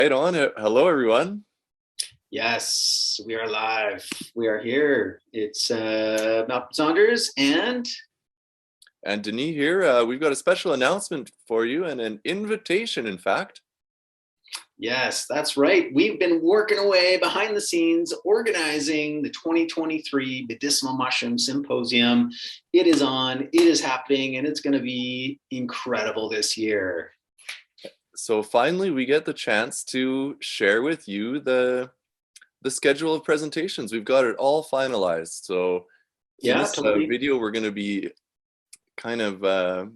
Right on. Hello, everyone. Yes, we are live. We are here. It's Malcolm Saunders and And Denis here. We've got a special announcement for you and an invitation, in fact. yes, that's right. We've been working away behind the scenes organizing the 2023 Medicinal Mushroom Symposium. It is on, it is happening, and it's going to be incredible this year. So finally, we get the chance to share with you the schedule of presentations. We've got it all finalized. So in Yeah, this totally. video, we're going to be kind of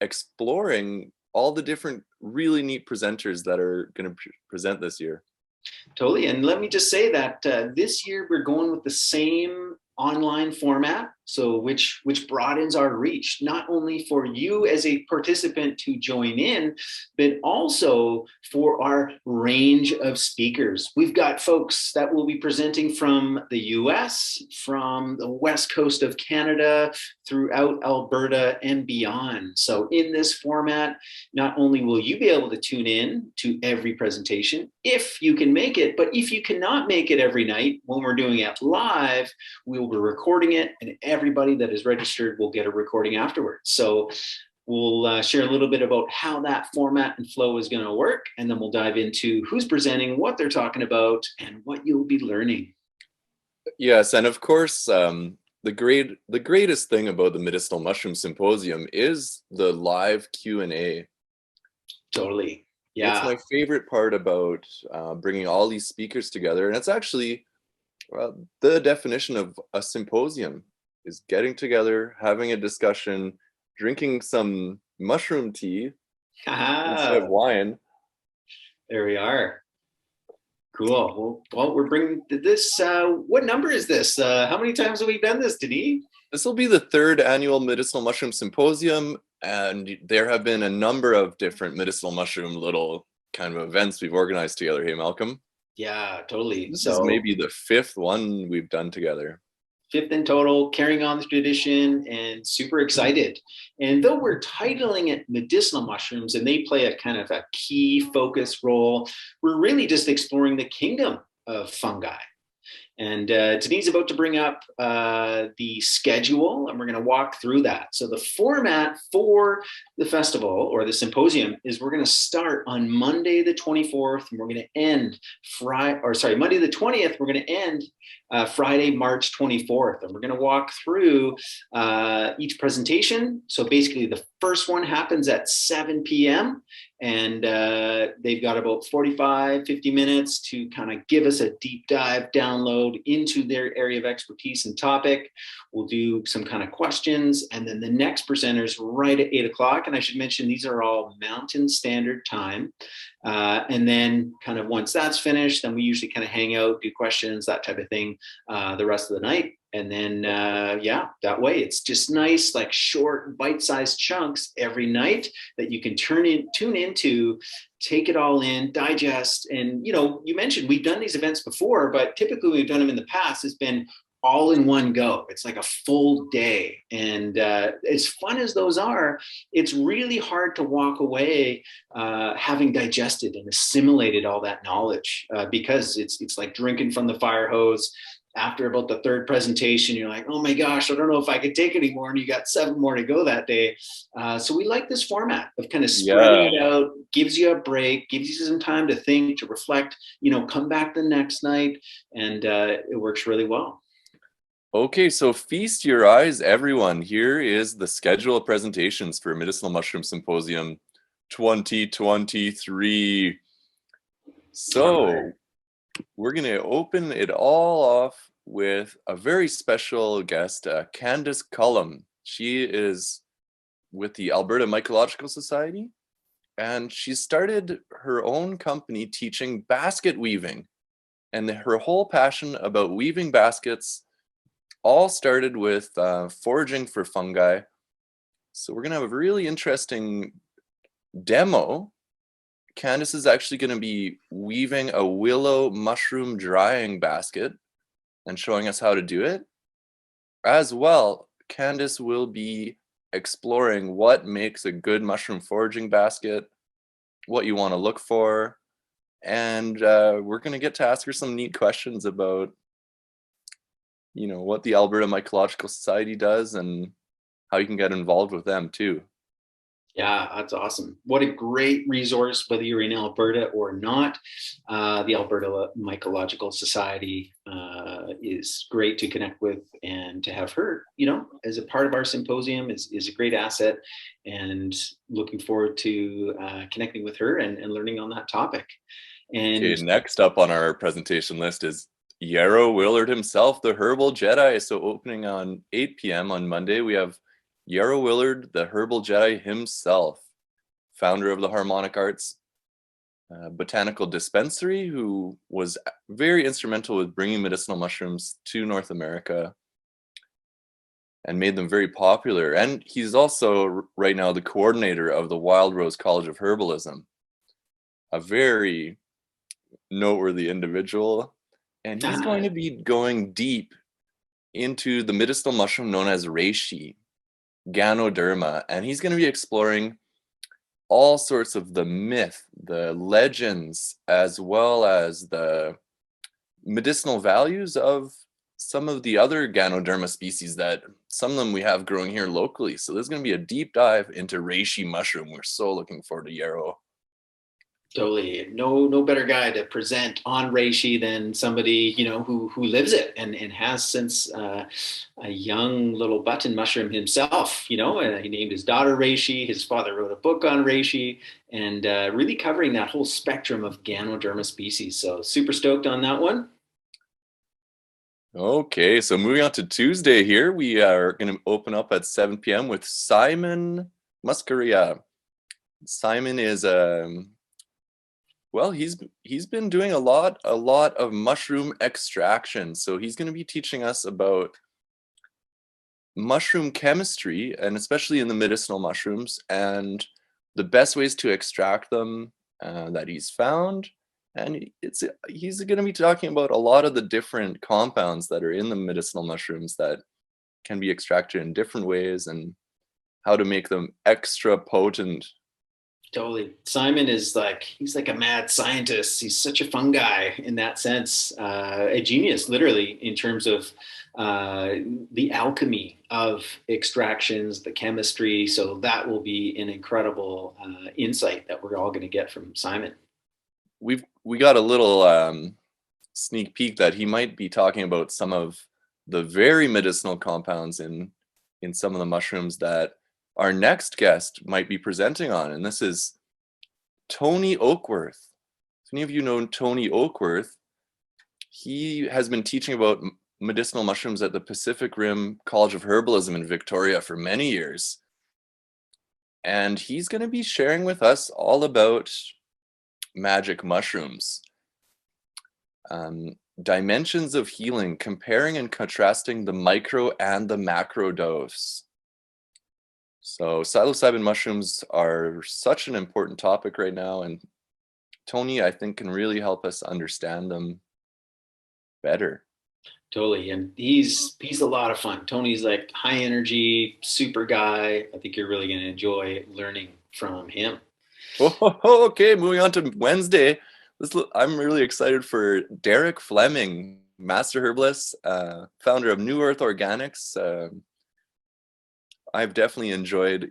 exploring all the different really neat presenters that are going to present this year. Totally. And let me just say that this year we're going with the same online format, so which broadens our reach, not only for you as a participant to join in, but also for our range of speakers. We've got folks that will be presenting from the US, from the west coast of Canada, throughout Alberta and beyond. So in this format, not only will you be able to tune in to every presentation if you can make it, but if you cannot make it every night when we're doing it live, we will be recording it, and everybody that is registered will get a recording afterwards. So we'll share a little bit about how that format and flow is going to work, and then we'll dive into who's presenting, what they're talking about, and what you'll be learning. Yes, and of course, the greatest thing about the Medicinal Mushroom Symposium is the live Q&A. Totally. It's Yeah. my favorite part about bringing all these speakers together, and it's actually the definition of a symposium is getting together, having a discussion, drinking some mushroom tea instead of wine. There we are. Cool. Well, we're bringing this. What number is this? How many times have we done this, Denis? This will be the third annual Medicinal Mushroom Symposium, and there have been a number of different medicinal mushroom little kind of events we've organized together. Hey, Malcolm. Yeah, totally. This is So maybe the fifth one we've done together. fifth in total, carrying on the tradition, and super excited. And though we're titling it medicinal mushrooms and they play a kind of a key focus role, we're really just exploring the kingdom of fungi. And Denise is about to bring up the schedule, and we're going to walk through that. So the format for the festival or the symposium is we're going to start on Monday the 24th, and we're going to end Monday the 20th. We're going to end Friday, March 24th, and we're going to walk through each presentation. So basically, the first one happens at 7 p.m. And they've got about 45, 50 minutes to kind of give us a deep dive download into their area of expertise and topic. We'll do some kind of questions. And then the next presenters right at 8 o'clock. And I should mention, these are all Mountain Standard Time. And then kind of once that's finished, then we usually kind of hang out, do questions, that type of thing, the rest of the night. And then, yeah, that way it's just nice, like short, bite-sized chunks every night that you can tune into, take it all in, digest. And, you know, you mentioned we've done these events before, but typically we've done them in the past. It's been all in one go. It's like a full day. And as fun as those are, it's really hard to walk away having digested and assimilated all that knowledge because it's like drinking from the fire hose. After about the third presentation, you're like, oh my gosh, I don't know if I could take anymore. And you got 7 more to go that day. So we like this format of kind of spreading it out, gives you a break, gives you some time to think, to reflect, you know, come back the next night. And it works really well. Okay, so feast your eyes, everyone. Here is the schedule of presentations for Medicinal Mushroom Symposium 2023. So we're going to open it all off with a very special guest, Candace Cullum. She is with the Alberta Mycological Society, and she started her own company teaching basket weaving. And her whole passion about weaving baskets all started with foraging for fungi. So we're going to have a really interesting demo. Candace is actually going to be weaving a willow mushroom drying basket and showing us how to do it. As well, Candace will be exploring what makes a good mushroom foraging basket, what you want to look for, and we're going to get to ask her some neat questions about, what the Alberta Mycological Society does and how you can get involved with them too. Yeah, that's awesome. What a great resource, whether you're in Alberta or not. The Alberta Mycological Society is great to connect with, and to have her, as a part of our symposium is a great asset. And looking forward to connecting with her and learning on that topic. Okay, And next up on our presentation list is Yarrow Willard himself, the Herbal Jedi. So opening on 8 p.m. on Monday, we have Yarrow Willard, the Herbal Jedi himself, founder of the Harmonic Arts Botanical Dispensary, who was very instrumental with bringing medicinal mushrooms to North America and made them very popular. And he's also right now the coordinator of the Wild Rose College of Herbalism, a very noteworthy individual. And he's going to be going deep into the medicinal mushroom known as reishi, Ganoderma, and he's going to be exploring all sorts of the myth, the legends, as well as the medicinal values of some of the other Ganoderma species that some of them we have growing here locally. So there's going to be a deep dive into reishi mushroom. We're so looking forward to Yarrow. totally, no better guy to present on reishi than somebody who lives it and has since a young little button mushroom himself. And he named his daughter reishi. His father wrote a book on reishi, and really covering that whole spectrum of Ganoderma species. So super stoked on that one. Okay, so moving on to Tuesday here, we are going to open up at 7 p.m. with Simon Muscaria. Simon is well, he's been doing a lot of mushroom extraction. So he's going to be teaching us about mushroom chemistry, and especially in the medicinal mushrooms, and the best ways to extract them that he's found. And he's going to be talking about a lot of the different compounds that are in the medicinal mushrooms that can be extracted in different ways, and how to make them extra potent. Totally. Simon he's like a mad scientist. He's such a fun guy in that sense, a genius, literally, in terms of the alchemy of extractions, the chemistry. So that will be an incredible insight that we're all going to get from Simon. We got a little sneak peek that he might be talking about some of the very medicinal compounds in some of the mushrooms that our next guest might be presenting on, and this is Tony Oakworth. If any of you know Tony Oakworth, he has been teaching about medicinal mushrooms at the Pacific Rim College of Herbalism in Victoria for many years. And he's going to be sharing with us all about magic mushrooms. Dimensions of healing, comparing and contrasting the micro and the macro dose. So psilocybin mushrooms are such an important topic right now, and Tony, I think, can really help us understand them better. Totally. And he's a lot of fun. Tony's like high energy, super guy. I think you're really going to enjoy learning from him. Oh, okay, moving on to Wednesday. I'm really excited for Derek Fleming, master herbalist, founder of New Earth Organics. I've definitely enjoyed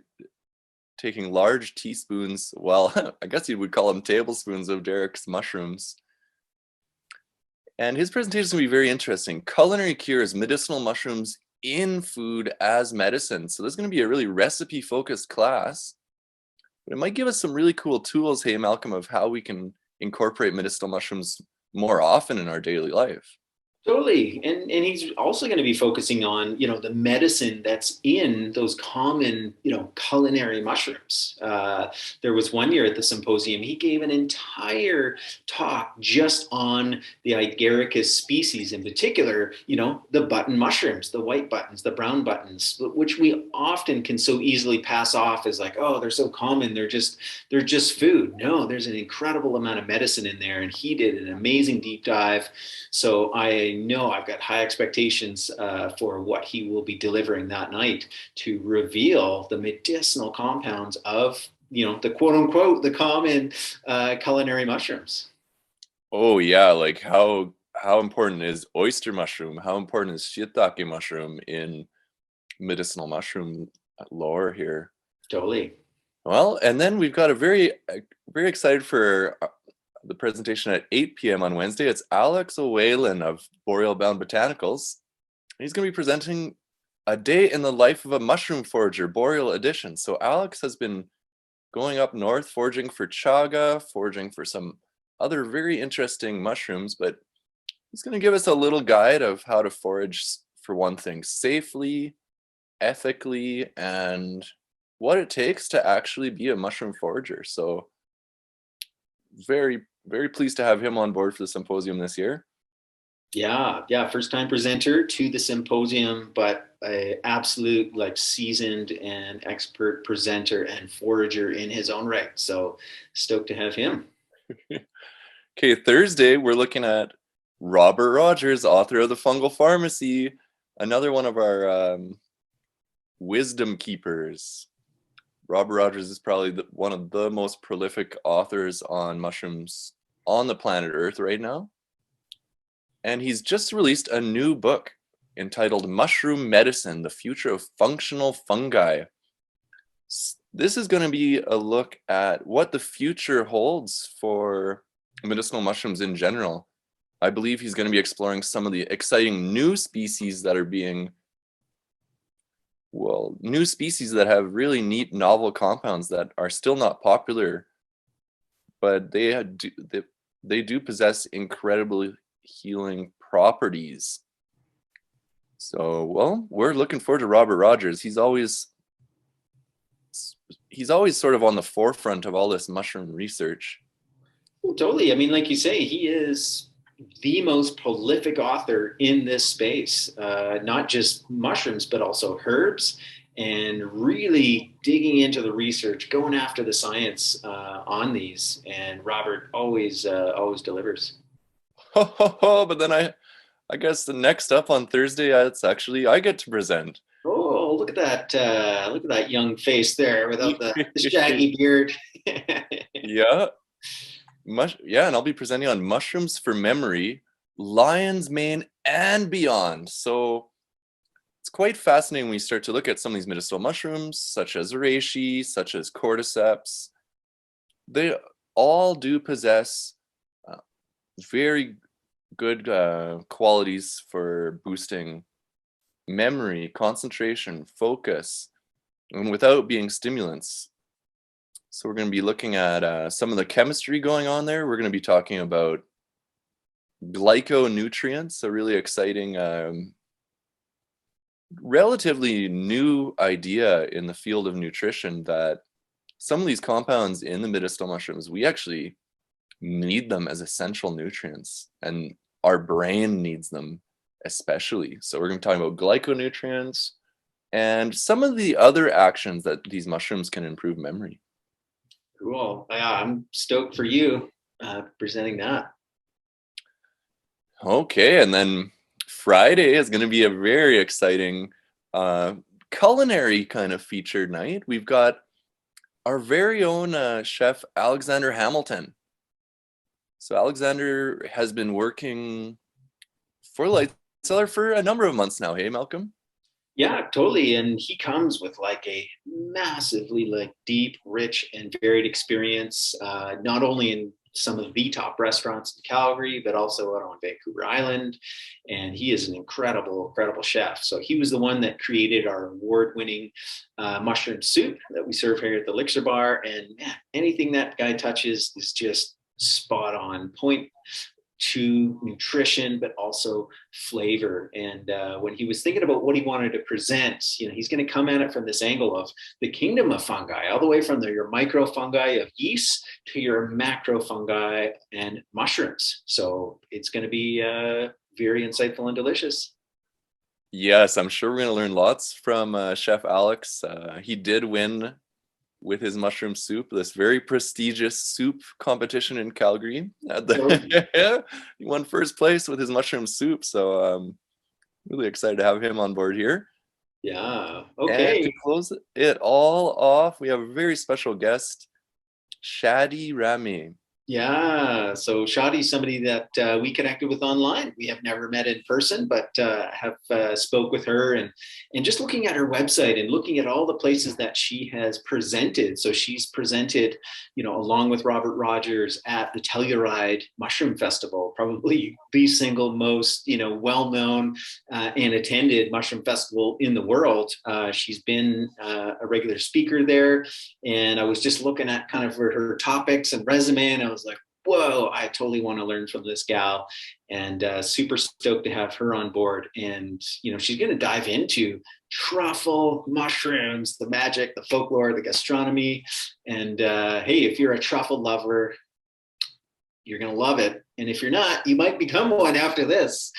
taking large teaspoons, well, I guess you would call them tablespoons, of Derek's mushrooms. And his presentation is going to be very interesting. Culinary cures, medicinal mushrooms in food as medicine. So this is going to be a really recipe-focused class. But it might give us some really cool tools, hey, Malcolm, of how we can incorporate medicinal mushrooms more often in our daily life. Totally. And he's also going to be focusing on, the medicine that's in those common, culinary mushrooms. There was one year at the symposium, he gave an entire talk just on the Agaricus species, in particular, the button mushrooms, the white buttons, the brown buttons, which we often can so easily pass off as like, oh, they're so common. They're just food. No, there's an incredible amount of medicine in there. And he did an amazing deep dive. So I know I've got high expectations for what he will be delivering that night to reveal the medicinal compounds of, the quote unquote, the common culinary mushrooms. Oh yeah, like how important is oyster mushroom? How important is shiitake mushroom in medicinal mushroom lore here? Totally. Well, and then we've got a very excited for the presentation at 8 p.m. on Wednesday. It's Alex O'Whalen of Boreal Bound Botanicals. He's going to be presenting a day in the life of a mushroom forager, Boreal Edition. So Alex has been going up north, foraging for chaga, foraging for some other very interesting mushrooms, but he's going to give us a little guide of how to forage, for one thing, safely, ethically, and what it takes to actually be a mushroom forager. So very, very pleased to have him on board for the symposium this year. Yeah. First time presenter to the symposium, but a absolute like seasoned and expert presenter and forager in his own right. So stoked to have him. Okay, Thursday, we're looking at Robert Rogers, author of The Fungal Pharmacy, another one of our wisdom keepers. Robert Rogers is probably one of the most prolific authors on mushrooms on the planet Earth right now. And he's just released a new book entitled Mushroom Medicine, The Future of Functional Fungi. This is going to be a look at what the future holds for medicinal mushrooms in general. I believe he's going to be exploring some of the exciting new species that are being, well, new species that have really neat novel compounds that are still not popular, but they do possess incredibly healing properties. So, well, we're looking forward to Robert Rogers. He's always sort of on the forefront of all this mushroom research. Well, totally. I mean, like you say, he is the most prolific author in this space, not just mushrooms, but also herbs, and really digging into the research, going after the science on these. And Robert always delivers. Ho ho ho! But then I guess the next up on Thursday, it's actually I get to present. Oh, look at that! Look at that young face there without the shaggy beard. Yeah, yeah, and I'll be presenting on mushrooms for memory, lion's mane, and beyond. So it's quite fascinating when you start to look at some of these medicinal mushrooms, such as reishi, such as cordyceps. They all do possess uh, very good qualities for boosting memory, concentration, focus, and without being stimulants. So we're going to be looking at some of the chemistry going on there. We're going to be talking about glyconutrients, a really exciting, relatively new idea in the field of nutrition that some of these compounds in the medicinal mushrooms, we actually need them as essential nutrients, and our brain needs them especially. So we're going to be talking about glyconutrients and some of the other actions that these mushrooms can improve memory. Cool. Yeah, I'm stoked for you presenting that. Okay, and then Friday is going to be a very exciting uh, culinary kind of featured night. We've got our very own chef Alexander Hamilton. So Alexander has been working for Light Cellar for a number of months now. Hey, Malcolm. Yeah, totally. And he comes with like a massively like deep, rich, and varied experience, not only in some of the top restaurants in Calgary, but also out on Vancouver Island. And he is an incredible chef. So he was the one that created our award-winning mushroom soup that we serve here at the Elixir Bar. And man, anything that guy touches is just spot on point to nutrition, but also flavor. And when he was thinking about what he wanted to present, he's going to come at it from this angle of the kingdom of fungi, all the way from your microfungi of yeast to your macrofungi and mushrooms. So it's going to be very insightful and delicious. Yes, I'm sure we're going to learn lots from Chef Alex. He did win with his mushroom soup, this very prestigious soup competition in Calgary. He won first place with his mushroom soup, so really excited to have him on board here. Yeah. And Okay. to close it all off, we have a very special guest, Shadi Rami. Yeah, so Shadi's somebody that we connected with online. We have never met in person, but have spoke with her and just looking at her website and looking at all the places that she has presented. So she's presented, along with Robert Rogers at the Telluride Mushroom Festival, probably the single most well-known and attended mushroom festival in the world. She's been a regular speaker there, and I was just looking at kind of her topics and resume, and I was like, whoa, I totally want to learn from this gal, and super stoked to have her on board. And she's going to dive into truffle mushrooms, the magic, the folklore, the gastronomy. And hey, if you're a truffle lover, you're going to love it. And if you're not, you might become one after this.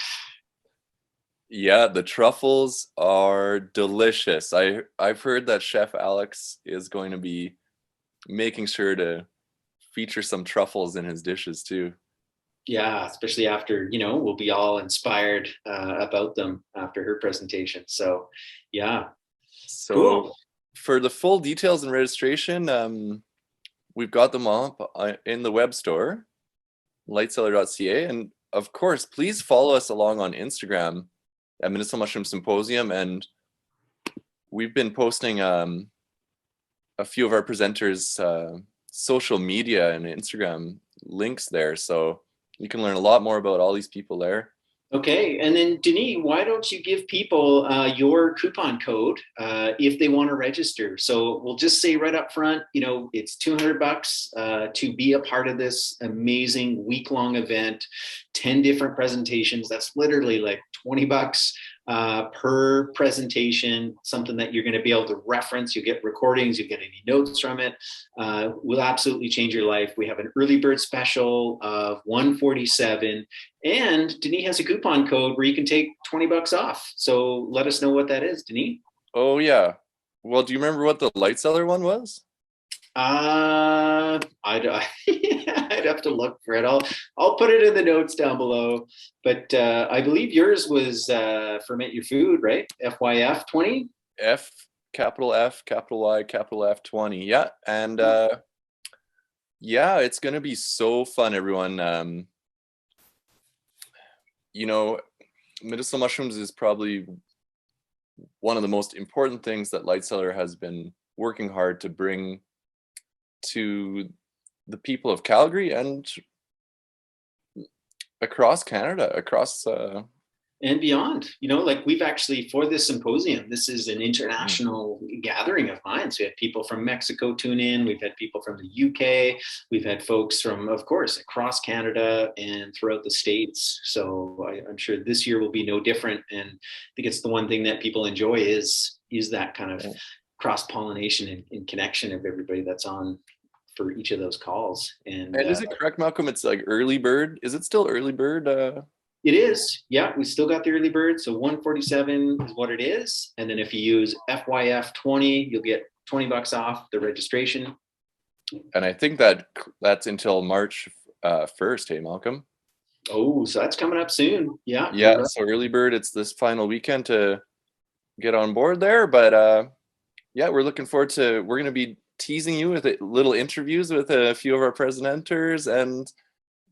Yeah, the truffles are delicious. I've heard that Chef Alex is going to be making sure to feature some truffles in his dishes too. Yeah, especially after, we'll be all inspired about them after her presentation. So, yeah, So cool. for the full details and registration, we've got them up in the web store, lightseller.ca. And of course, please follow us along on Instagram at Medicinal Mushroom Symposium. And we've been posting a few of our presenters' social media and Instagram links there. So you can learn a lot more about all these people there. Okay, and then Denis, why don't you give people your coupon code if they want to register? So we'll just say right up front, it's $200 to be a part of this amazing week-long event, 10 different presentations. That's literally like $20 per presentation, something that you're going to be able to reference. You get recordings, you get any notes from it. Will absolutely change your life. We have an early bird special of $147, and Denis has a coupon code where you can take $20 off. So let us know what that is, Denis. Oh yeah. Well, do you remember what the light seller one was? I'd I'd have to look for it. I'll put it in the notes down below. But I believe yours was ferment your food, right? FYF 20. F, capital F, capital Y, capital F 20. Yeah. And yeah, it's gonna be so fun, everyone. Medicinal mushrooms is probably one of the most important things that Lightseller has been working hard to bring to the people of Calgary and across Canada, across And beyond, like we've actually, for this symposium, this is an international gathering of minds. We had people from Mexico tune in. We've had people from the UK. We've had folks from, of course, across Canada and throughout the States. So I'm sure this year will be no different. And I think it's the one thing that people enjoy is that kind of cross-pollination and connection of everybody that's on for each of those calls. And is it correct, Malcolm? It's like early bird. Is it still early bird? It is. Yeah, we still got the early bird. So 147 is what it is. And then if you use FYF 20, you'll get $20 off the registration. And I think that's until March 1st, hey Malcolm? Oh, so that's coming up soon. Yeah. Yeah, so early bird, it's this final weekend to get on board there. But yeah, we're going to be teasing you with little interviews with a few of our presenters. And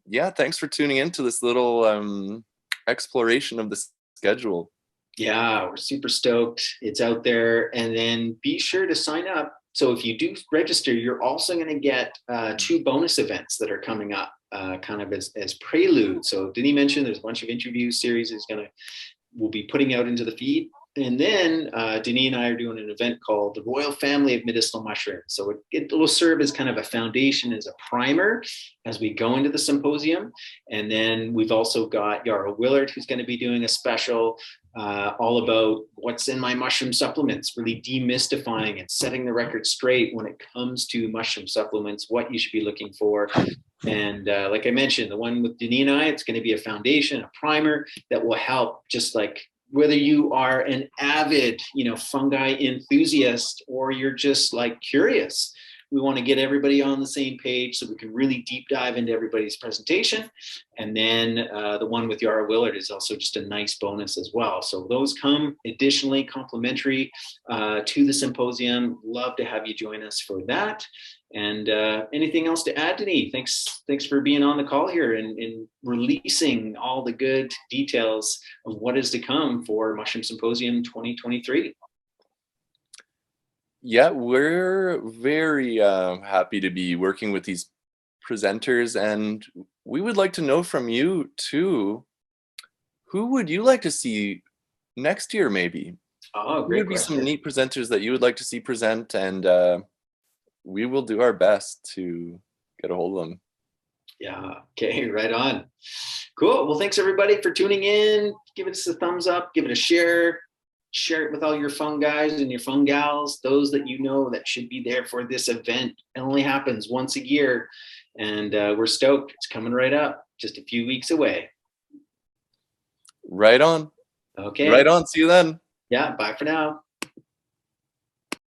yeah, thanks for tuning in to this little exploration of the schedule. Yeah, we're super stoked. It's out there. And then be sure to sign up. So if you do register, you're also going to get 2 bonus events that are coming up kind of as prelude. So Denis mentioned there's a bunch of interview series we'll be putting out into the feed. And then Denis and I are doing an event called the Royal Family of Medicinal Mushrooms. So it will serve as kind of a foundation, as a primer as we go into the symposium. And then we've also got Yara Willard, who's going to be doing a special all about what's in my mushroom supplements, really demystifying and setting the record straight when it comes to mushroom supplements, what you should be looking for. And like I mentioned, the one with Denis and I, it's going to be a foundation, a primer that will help, just like whether you are an avid, fungi enthusiast, or you're just like curious. We want to get everybody on the same page so we can really deep dive into everybody's presentation. And then the one with Yara Willard is also just a nice bonus as well. So those come additionally complimentary to the symposium. Love to have you join us for that. And anything else to add, Denis? Thanks for being on the call here and releasing all the good details of what is to come for Mushroom Symposium 2023. Yeah, we're very happy to be working with these presenters, and we would like to know from you too, who would you like to see next year maybe? Oh, Who great would be some question. neat presenters that you would like to see present, and we will do our best to get a hold of them. Yeah. Okay. Right on. Cool. Well, thanks everybody for tuning in. Give us a thumbs up. Give it a share. Share it with all your fun guys and your fun gals, those that you know that should be there for this event. It only happens once a year, and we're stoked. It's coming right up, just a few weeks away. Right on. Okay. Right on. See you then. Yeah. Bye for now.